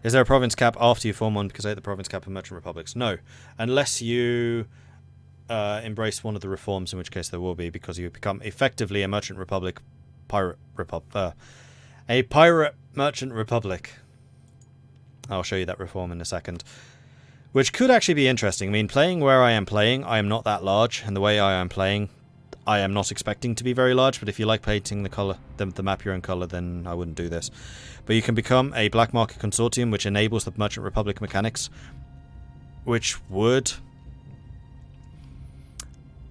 Is there a province cap after you form one because they the province cap of merchant republics? No, unless you embrace one of the reforms, in which case there will be, because you become effectively a merchant republic, a pirate merchant republic. I'll show you that reform in a second, which could actually be interesting. I mean, playing where I am playing, I am not that large, and the way I am playing, I am not expecting to be very large, but if you like painting the map your own colour, then I wouldn't do this. But you can become a black market consortium, which enables the merchant republic mechanics, which would,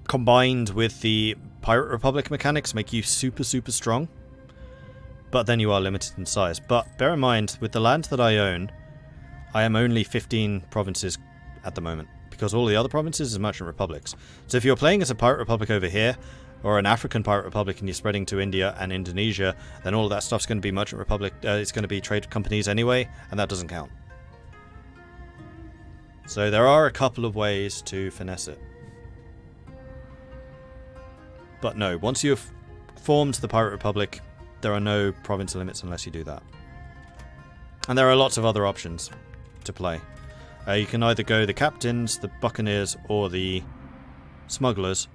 combined with the pirate republic mechanics, make you super strong. But then you are limited in size. But bear in mind, with the land that I own, I am only 15 provinces at the moment, because all the other provinces are merchant republics. So if you're playing as a pirate republic over here, or an African pirate republic, and you're spreading to India and Indonesia, then all of that stuff's going to be merchant republic. It's going to be trade companies anyway, and that doesn't count. So there are a couple of ways to finesse it. But no, once you've formed the pirate republic, there are no province limits unless you do that. And there are lots of other options to play. You can either go the captains, the buccaneers, or the smugglers.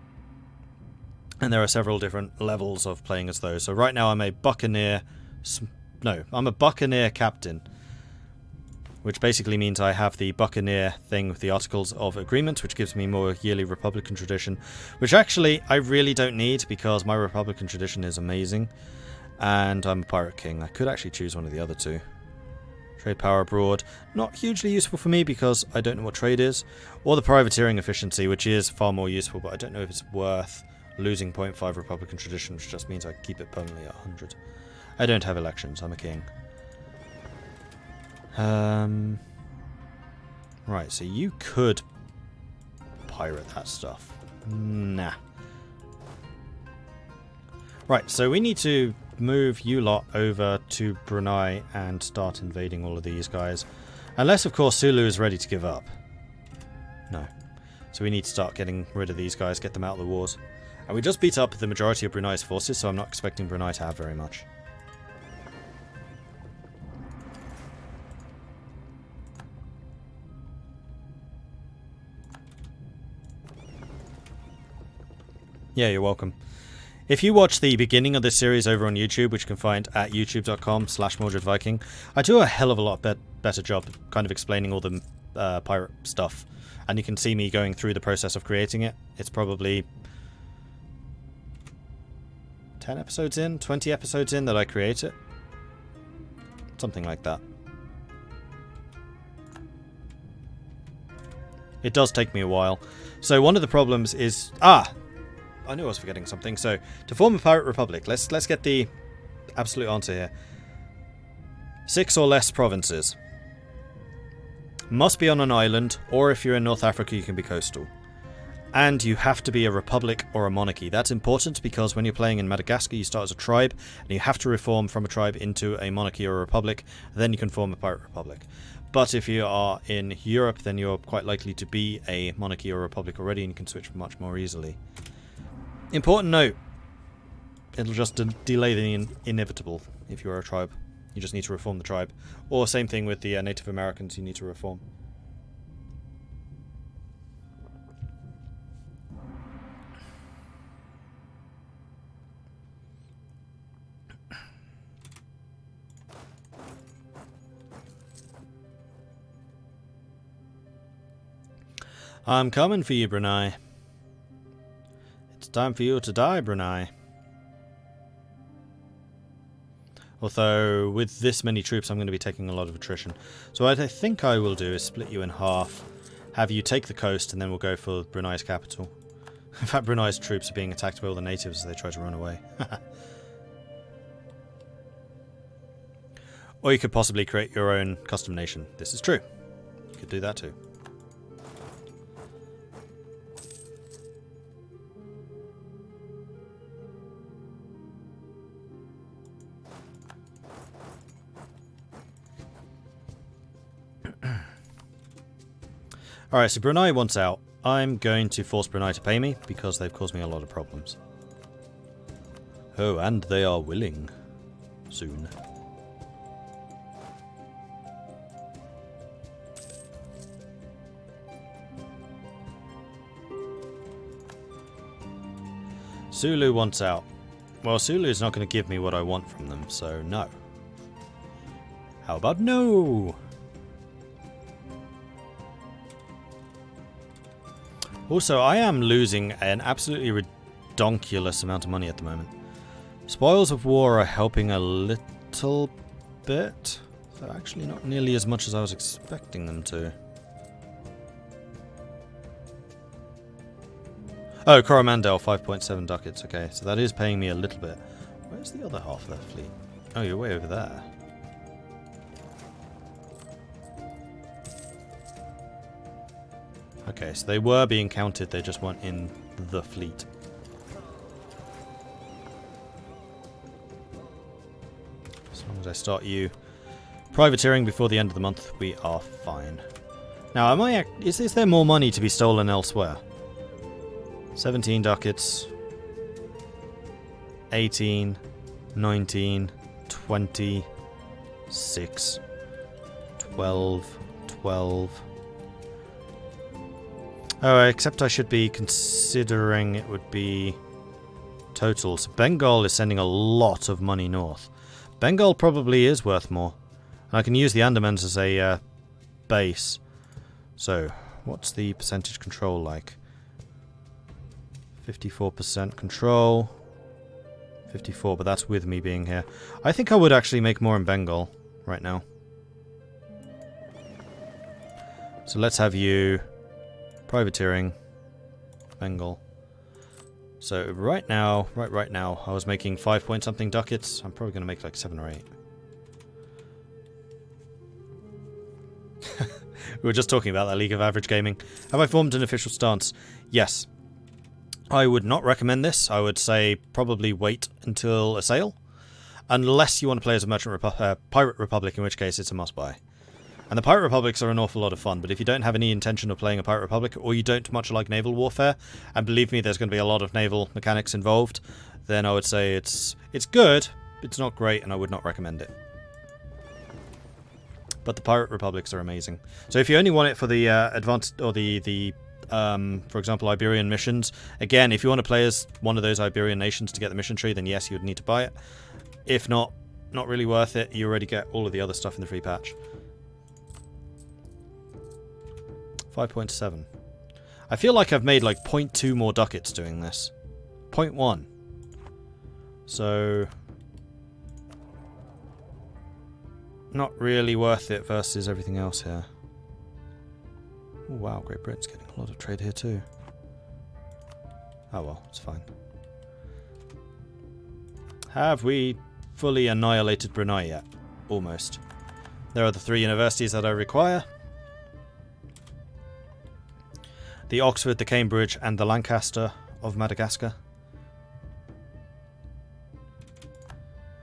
And there are several different levels of playing as those. So right now I'm a buccaneer... I'm a buccaneer captain. Which basically means I have the buccaneer thing with the Articles of Agreement, which gives me more yearly Republican tradition. Which actually I really don't need, because my Republican tradition is amazing. And I'm a pirate king. I could actually choose one of the other two. Trade power abroad. Not hugely useful for me because I don't know what trade is. Or the privateering efficiency, which is far more useful, but I don't know if it's worth losing 0.5 Republican tradition, which just means I keep it permanently at 100. I don't have elections. I'm a king. Right, so you could pirate that stuff. Nah. Right, so we need to move you lot over to Brunei and start invading all of these guys. Unless, of course, Sulu is ready to give up. No. So we need to start getting rid of these guys, get them out of the wars. And we just beat up the majority of Brunei's forces, so I'm not expecting Brunei to have very much. Yeah, you're welcome. If you watch the beginning of this series over on YouTube, which you can find at youtube.com/MordredViking, I do a hell of a lot better job kind of explaining all the pirate stuff. And you can see me going through the process of creating it. It's probably 10 episodes in, 20 episodes in that I create it. Something like that. It does take me a while. So one of the problems is... I knew I was forgetting something. So, to form a pirate republic, let's get the absolute answer here. 6 or less provinces. Must be on an island, or if you're in North Africa, you can be coastal. And you have to be a republic or a monarchy. That's important because when you're playing in Madagascar, you start as a tribe, and you have to reform from a tribe into a monarchy or a republic, then you can form a pirate republic. But if you are in Europe, then you're quite likely to be a monarchy or a republic already, and you can switch much more easily. Important note, it'll just delay the inevitable if you're a tribe. You just need to reform the tribe. Or same thing with the Native Americans, you need to reform. I'm coming for you, Brunei. It's time for you to die, Brunei. Although, with this many troops, I'm going to be taking a lot of attrition. So what I think I will do is split you in half, have you take the coast, and then we'll go for Brunei's capital. In fact, Brunei's troops are being attacked by all the natives as they try to run away. Or you could possibly create your own custom nation. This is true. You could do that too. Alright, so Brunei wants out. I'm going to force Brunei to pay me because they've caused me a lot of problems. Oh, and they are willing. Soon. Sulu wants out. Well, Sulu's not going to give me what I want from them, so no. How about no? Also, I am losing an absolutely redonkulous amount of money at the moment. Spoils of war are helping a little bit. So actually not nearly as much as I was expecting them to. Oh, Coromandel, 5.7 ducats. Okay, so that is paying me a little bit. Where's the other half of that fleet? Oh, you're way over there. Okay, so they were being counted, they just weren't in the fleet. As long as I start you privateering before the end of the month, we are fine. Now, is there more money to be stolen elsewhere? 17 ducats, 18, 19, 20, 6, 12, 12. Oh, except I should be considering it would be total. So Bengal is sending a lot of money north. Bengal probably is worth more. And I can use the Andamans as a base. So, what's the percentage control like? 54% control. 54, but that's with me being here. I think I would actually make more in Bengal right now. So let's have you privateering Bengal. So right now, I was making 5 point something ducats. I'm probably going to make like 7 or 8. We were just talking about that League of Average Gaming. Have I formed an official stance? Yes. I would not recommend this. I would say probably wait until a sale. Unless you want to play as a Pirate Republic, in which case it's a must-buy. And the Pirate Republics are an awful lot of fun, but if you don't have any intention of playing a Pirate Republic, or you don't much like naval warfare, and believe me, there's going to be a lot of naval mechanics involved, then I would say it's good, it's not great, and I would not recommend it. But the Pirate Republics are amazing. So if you only want it for the advanced, or for example, Iberian missions, again, if you want to play as one of those Iberian nations to get the mission tree, then yes, you would need to buy it. If not, not really worth it. You already get all of the other stuff in the free patch. 5.7. I feel like I've made like 0.2 more ducats doing this. 0.1. So not really worth it versus everything else here. Oh wow, Great Britain's getting a lot of trade here too. Oh well, it's fine. Have we fully annihilated Brunei yet? Almost. There are the 3 universities that I require. The Oxford, the Cambridge, and the Lancaster of Madagascar.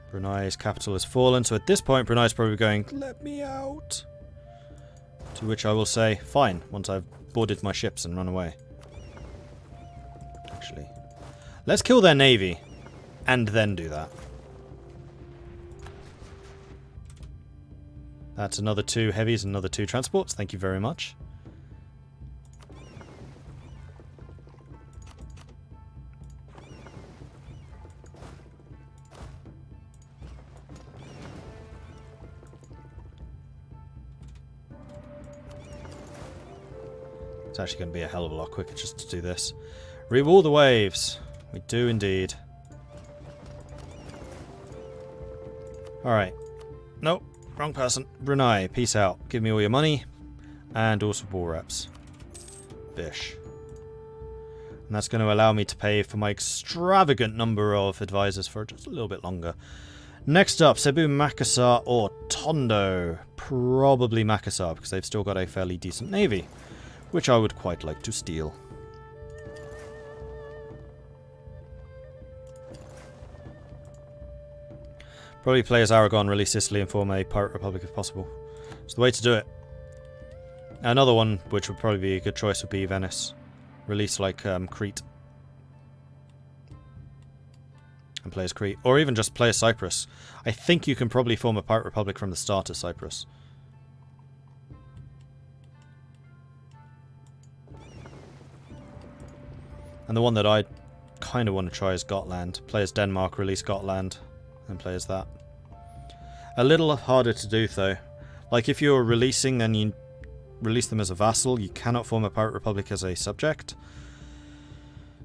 Brunei's capital has fallen, so at this point Brunei's probably going, let me out. To which I will say, fine, once I've boarded my ships and run away. Actually, let's kill their navy, and then do that. That's another 2 heavies and another 2 transports, thank you very much. It's actually going to be a hell of a lot quicker just to do this. Rewall the waves. We do indeed. Alright. Nope. Wrong person. Brunei, peace out. Give me all your money. And also war reps. Bish. And that's going to allow me to pay for my extravagant number of advisors for just a little bit longer. Next up, Cebu, Makassar, or Tondo. Probably Makassar, because they've still got a fairly decent navy. Which I would quite like to steal. Probably play as Aragon, release Sicily, and form a Pirate Republic if possible. It's the way to do it. Another one, which would probably be a good choice, would be Venice. Release like Crete. And play as Crete. Or even just play as Cyprus. I think you can probably form a Pirate Republic from the start as Cyprus. And the one that I kind of want to try as Gotland. Play as Denmark, release Gotland, and play as that. A little harder to do though. Like if you're releasing, then you release them as a vassal. You cannot form a pirate republic as a subject.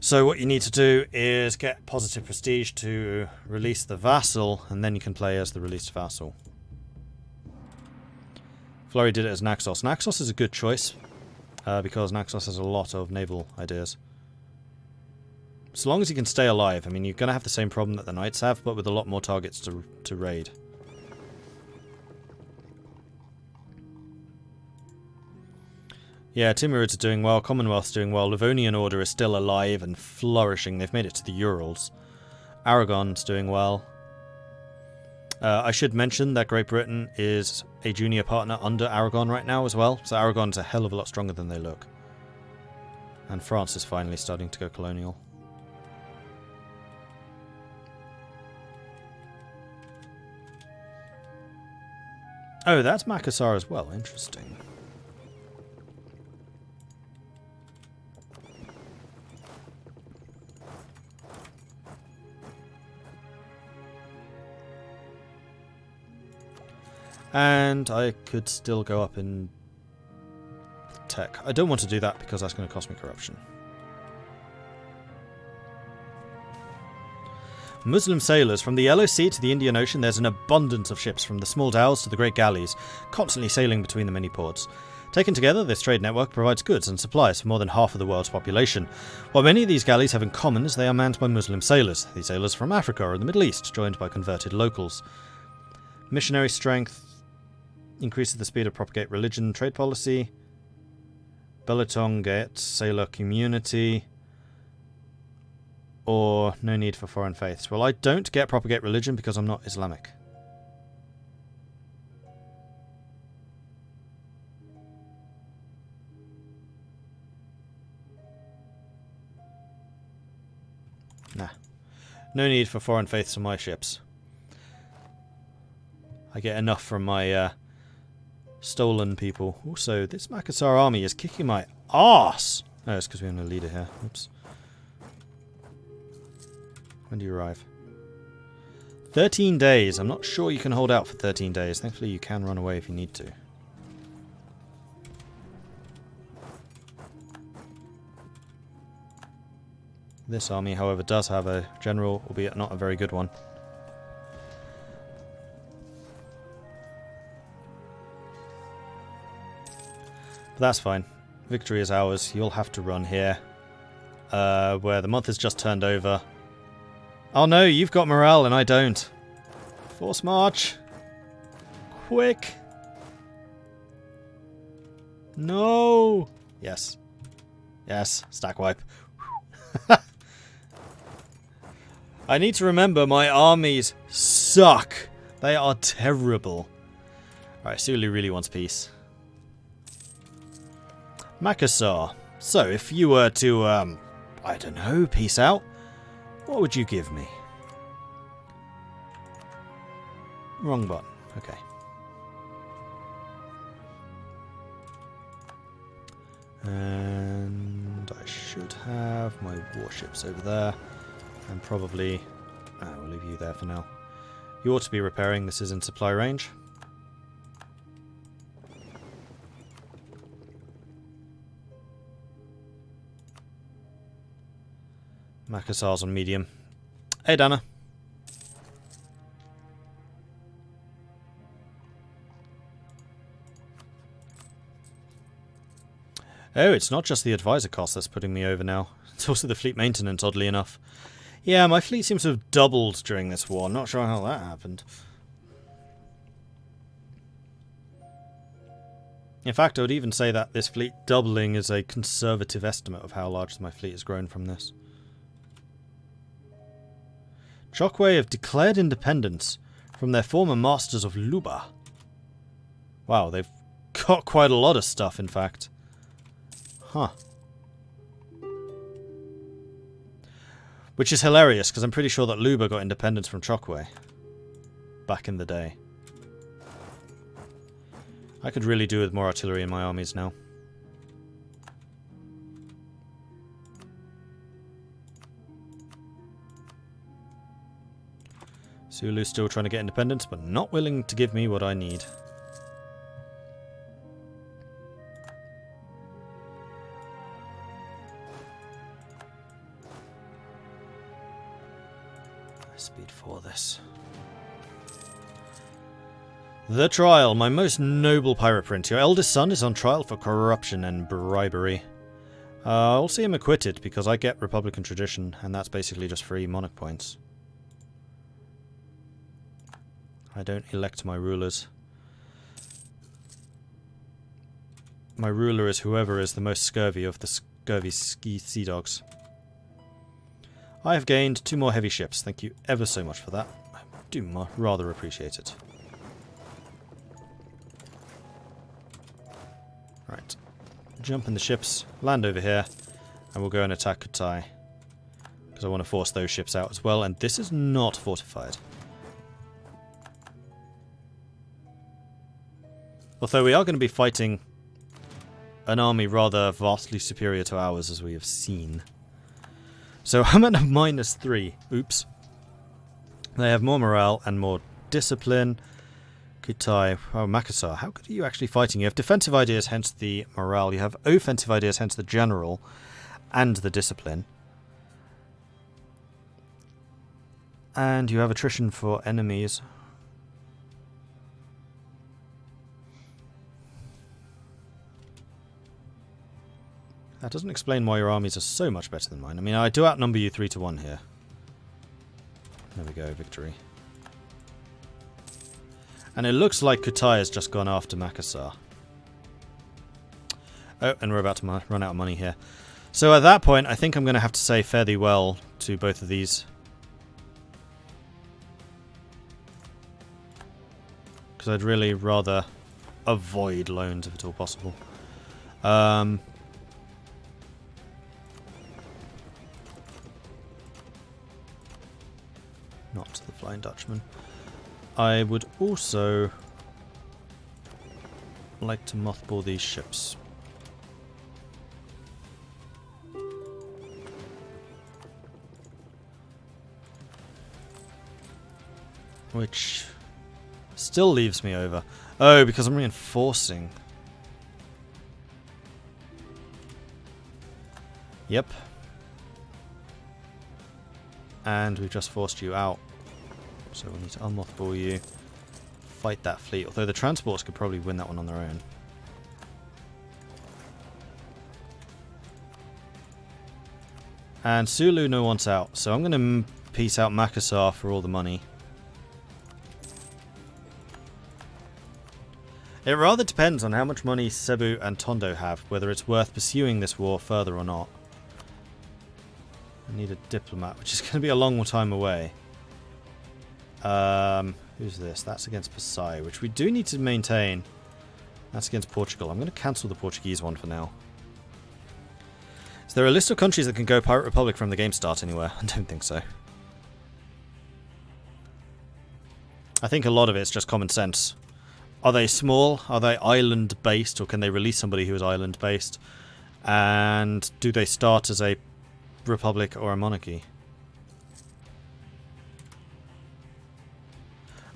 So what you need to do is get positive prestige to release the vassal, and then you can play as the released vassal. Flurry did it as Naxos. Naxos is a good choice, because Naxos has a lot of naval ideas. So long as you can stay alive. I mean, you're going to have the same problem that the Knights have, but with a lot more targets to raid. Yeah, Timurids are doing well, Commonwealth's doing well, Livonian Order is still alive and flourishing. They've made it to the Urals. Aragon's doing well. I should mention that Great Britain is a junior partner under Aragon right now as well, so Aragon's a hell of a lot stronger than they look. And France is finally starting to go colonial. Oh, that's Madagascar as well, interesting. And I could still go up in tech. I don't want to do that because that's going to cost me corruption. Muslim sailors. From the Yellow Sea to the Indian Ocean, there's an abundance of ships, from the small dhows to the great galleys, constantly sailing between the many ports. Taken together, this trade network provides goods and supplies for more than half of the world's population. What many of these galleys have in common is they are manned by Muslim sailors. These sailors are from Africa or the Middle East, joined by converted locals. Missionary strength increases the speed of propagate religion. Trade policy. Belaton get sailor community. Or no need for foreign faiths. Well, I don't get propagate religion because I'm not Islamic. Nah. No need for foreign faiths on my ships. I get enough from my stolen people. Also, this Makassar army is kicking my arse. Oh, it's because we have no leader here. Oops. When do you arrive? 13 days. I'm not sure you can hold out for 13 days. Thankfully, you can run away if you need to. This army, however, does have a general, albeit not a very good one. But that's fine. Victory is ours. You'll have to run here. Where the month has just turned over. Oh no, you've got morale and I don't. Force march. Quick. No. Yes. Yes. Stack wipe. I need to remember my armies suck. They are terrible. Alright, Sulu really wants peace. Makassar. So, if you were to, I don't know, peace out, what would you give me? Wrong button. Okay. And I should have my warships over there. And probably... we'll leave you there for now. You ought to be repairing. This is in supply range. Makassar's on medium. Hey, Dana. Oh, it's not just the advisor cost that's putting me over now. It's also the fleet maintenance, oddly enough. Yeah, my fleet seems to have doubled during this war. Not sure how that happened. In fact, I would even say that this fleet doubling is a conservative estimate of how large my fleet has grown from this. Chokwe have declared independence from their former masters of Luba. Wow, they've got quite a lot of stuff, in fact. Huh. Which is hilarious, because I'm pretty sure that Luba got independence from Chokwe back in the day. I could really do with more artillery in my armies now. Sulu's still trying to get independence, but not willing to give me what I need. Speed 4 this. The trial. My most noble pirate prince. Your eldest son is on trial for corruption and bribery. I'll see him acquitted because I get Republican tradition, and that's basically just free monarch points. I don't elect my rulers. My ruler is whoever is the most scurvy of the scurvy sea dogs. I have gained 2 more heavy ships. Thank you ever so much for that. I do rather appreciate it. Right. Jump in the ships, land over here, and we'll go and attack Castile. Because I want to force those ships out as well, and this is not fortified. Although we are going to be fighting an army rather vastly superior to ours, as we have seen. So I'm at a -3. Oops. They have more morale and more discipline. Castile. Oh, Madagascar. How good are you actually fighting? You have defensive ideas, hence the morale. You have offensive ideas, hence the general and the discipline. And you have attrition for enemies. That doesn't explain why your armies are so much better than mine. I mean, I do outnumber you 3 to 1 here. There we go, victory. And it looks like Castile has just gone after Madagascar. Oh, and we're about to run out of money here. So at that point, I think I'm going to have to say fare thee well to both of these. Because I'd really rather avoid loans if at all possible. Not the Flying Dutchman. I would also like to mothball these ships. Which still leaves me over. Oh, because I'm reinforcing. Yep. And we've just forced you out. So we'll need to unmothball you. Fight that fleet. Although the transports could probably win that one on their own. And Sulu no one's out. So I'm going to peace out Madagascar for all the money. It rather depends on how much money Cebu and Tondo have. Whether it's worth pursuing this war further or not. I need a diplomat, which is going to be a long time away. Who's this? That's against Pasai, which we do need to maintain. That's against Portugal. I'm going to cancel the Portuguese one for now. Is there a list of countries that can go Pirate Republic from the game start anywhere? I don't think so. I think a lot of it's just common sense. Are they small? Are they island-based? Or can they release somebody who is island-based? And do they start as a republic or a monarchy?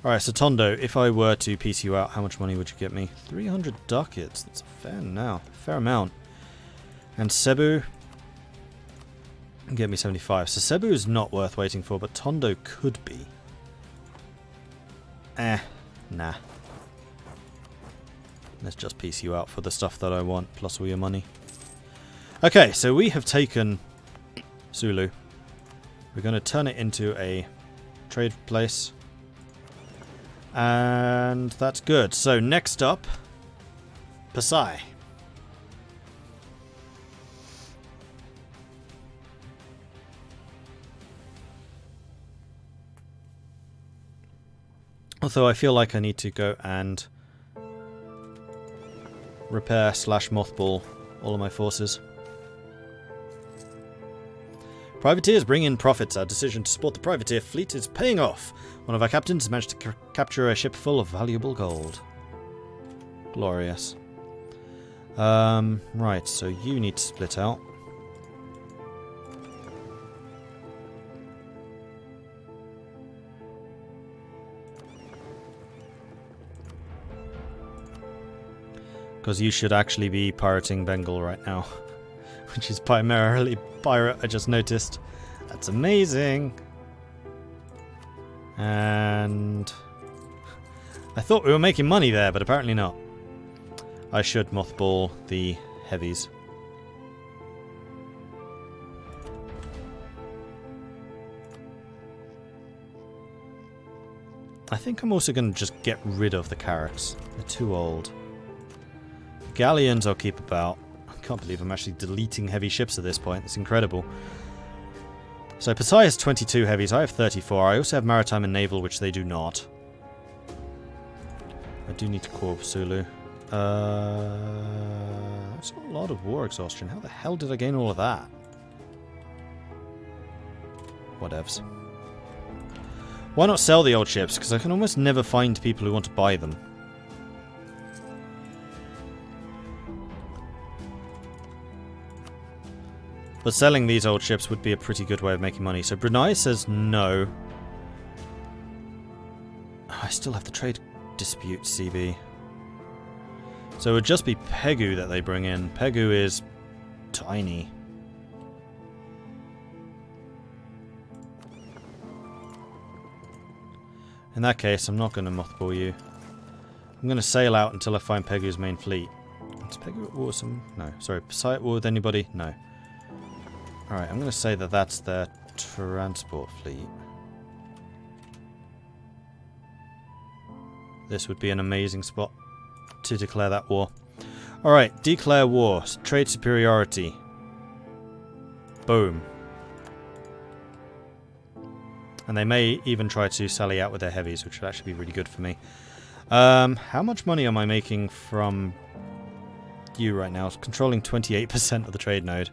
Alright, so Tondo, if I were to piece you out, how much money would you get me? 300 ducats. That's a fair amount. And Cebu get me 75. So Cebu is not worth waiting for, but Tondo could be. Nah. Let's just piece you out for the stuff that I want, plus all your money. Okay, so we have taken Sulu. We're going to turn it into a trade place. And that's good. So next up, Pasai. Although I feel like I need to go and repair / mothball all of my forces. Privateers bring in profits. Our decision to support the privateer fleet is paying off. One of our captains has managed to capture a ship full of valuable gold. Glorious. Right, so you need to split out. Because you should actually be pirating Bengal right now. Which is primarily pirate, I just noticed. That's amazing. And I thought we were making money there, but apparently not. I should mothball the heavies. I think I'm also going to just get rid of the carracks. They're too old. Galleons I'll keep about. I can't believe I'm actually deleting heavy ships at this point. It's incredible. So Pasai has 22 heavies. I have 34. I also have maritime and naval, which they do not. I do need to call Sulu. That's a lot of war exhaustion. How the hell did I gain all of that? Whatevs. Why not sell the old ships? Because I can almost never find people who want to buy them. But selling these old ships would be a pretty good way of making money. So Brunei says no. Oh, I still have the trade dispute, CB. So it would just be Pegu that they bring in. Pegu is tiny. In that case, I'm not going to mothball you. I'm going to sail out until I find Pegu's main fleet. Is Pegu at war with some... No, sorry. Pasai at war with anybody? No. Alright, I'm going to say that that's their transport fleet. This would be an amazing spot to declare that war. Alright, declare war. Trade superiority. Boom. And they may even try to sally out with their heavies, which would actually be really good for me. How much money am I making from you right now? Controlling 28% of the trade node.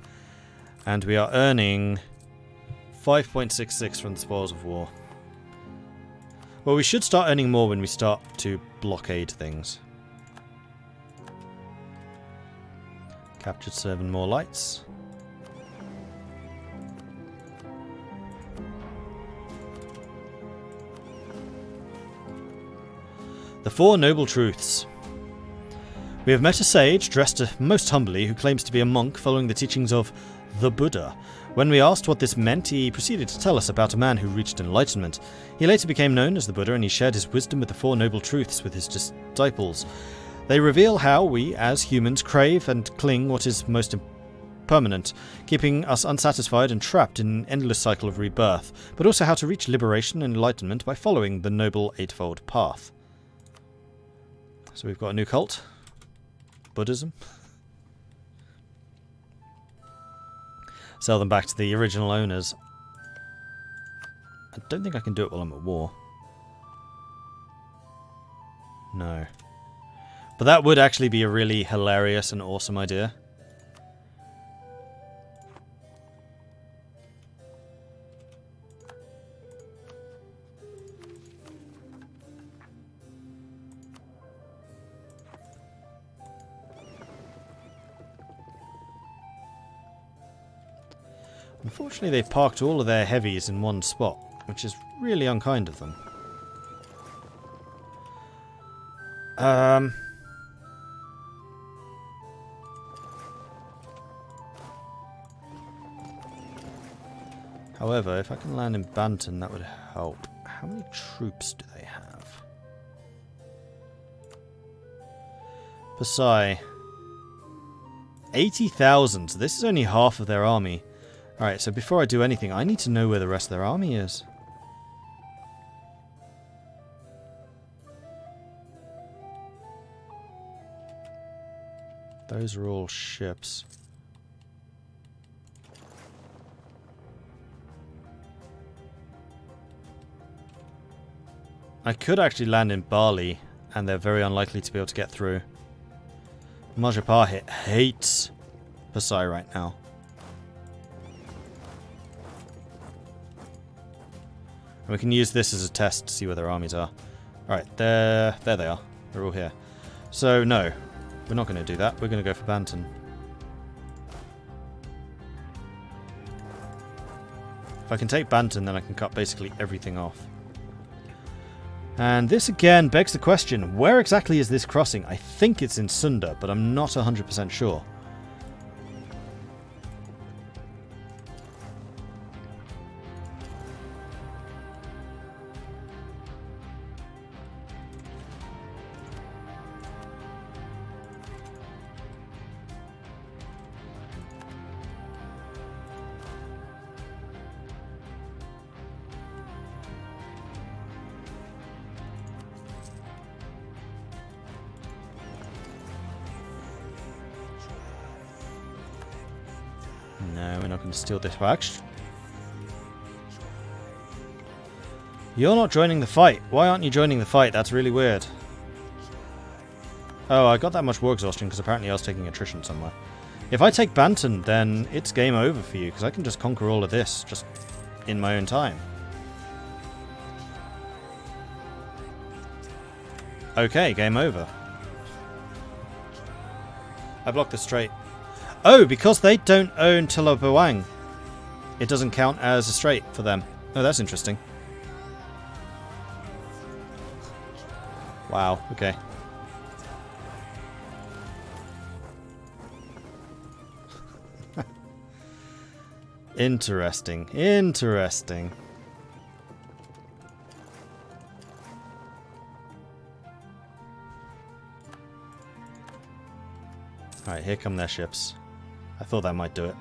And we are earning 5.66 from the spoils of war. Well, we should start earning more when we start to blockade things. Captured 7 more lights. The 4 Noble Truths. We have met a sage, dressed most humbly, who claims to be a monk following the teachings of the Buddha. When we asked what this meant, he proceeded to tell us about a man who reached enlightenment. He later became known as the Buddha, and he shared his wisdom with the 4 Noble Truths with his disciples. They reveal how we, as humans, crave and cling what is most permanent, keeping us unsatisfied and trapped in an endless cycle of rebirth, but also how to reach liberation and enlightenment by following the Noble Eightfold Path. So we've got a new cult. Buddhism. Sell them back to the original owners. I don't think I can do it while I'm at war. No. But that would actually be a really hilarious and awesome idea. Unfortunately, they've parked all of their heavies in one spot, which is really unkind of them. However, if I can land in Banton, that would help. How many troops do they have? Pasai. 80,000. So this is only half of their army. Alright, so before I do anything, I need to know where the rest of their army is. Those are all ships. I could actually land in Bali, and they're very unlikely to be able to get through. Majapahit hates Pasai right now. And we can use this as a test to see where their armies are. Alright, there they are. They're all here. So, no. We're not going to do that. We're going to go for Banton. If I can take Banton, then I can cut basically everything off. And this again begs the question, where exactly is this crossing? I think it's in Sunda, but I'm not 100% sure. No, we're not going to steal this patch. You're not joining the fight. Why aren't you joining the fight? That's really weird. Oh, I got that much war exhaustion because apparently I was taking attrition somewhere. If I take Banton, then it's game over for you because I can just conquer all of this just in my own time. Okay, game over. I blocked the strait. Oh, because they don't own Telopawang, it doesn't count as a strait for them. Oh, that's interesting. Wow, okay. Interesting, interesting. Alright, here come their ships. I thought that might do it.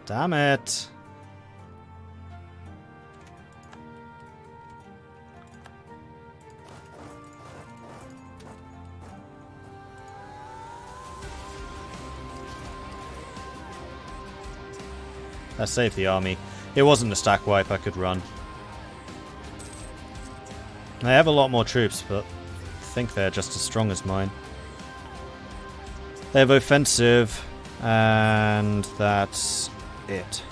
Damn it! That saved the army. It wasn't a stack wipe, I could run. I have a lot more troops, but I think they're just as strong as mine. They have offensive, and that's it.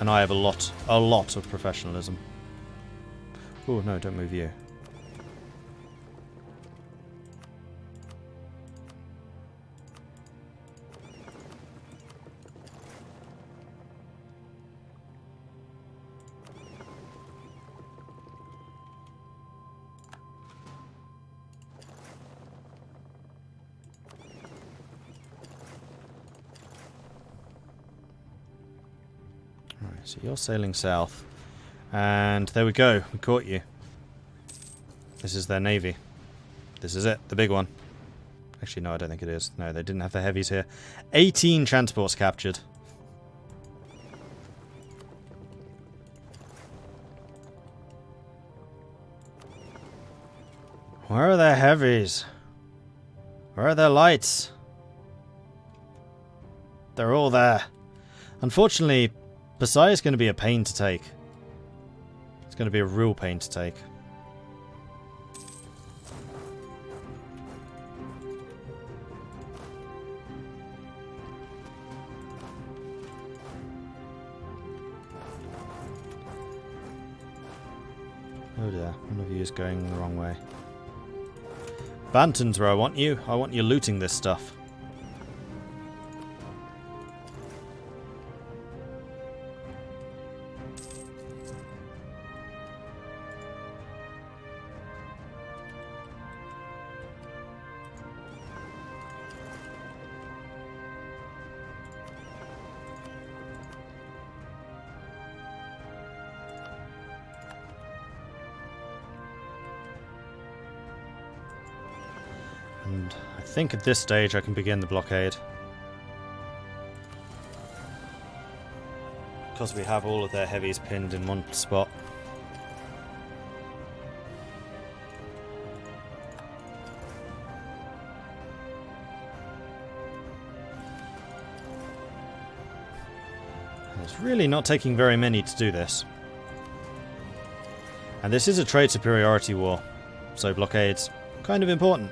And I have a lot of professionalism. Oh no, don't move you. So you're sailing south. And there we go. We caught you. This is their navy. This is it. The big one. Actually, no, I don't think it is. No, they didn't have the heavies here. 18 transports captured. Where are their heavies? Where are their lights? They're all there. Unfortunately, Pasai is going to be a pain to take. It's going to be a real pain to take. Oh dear, one of you is going the wrong way. Banton's where I want you. I want you looting this stuff. And I think at this stage I can begin the blockade. Because we have all of their heavies pinned in one spot. It's really not taking very many to do this. And this is a trade superiority war, so blockade's kind of important.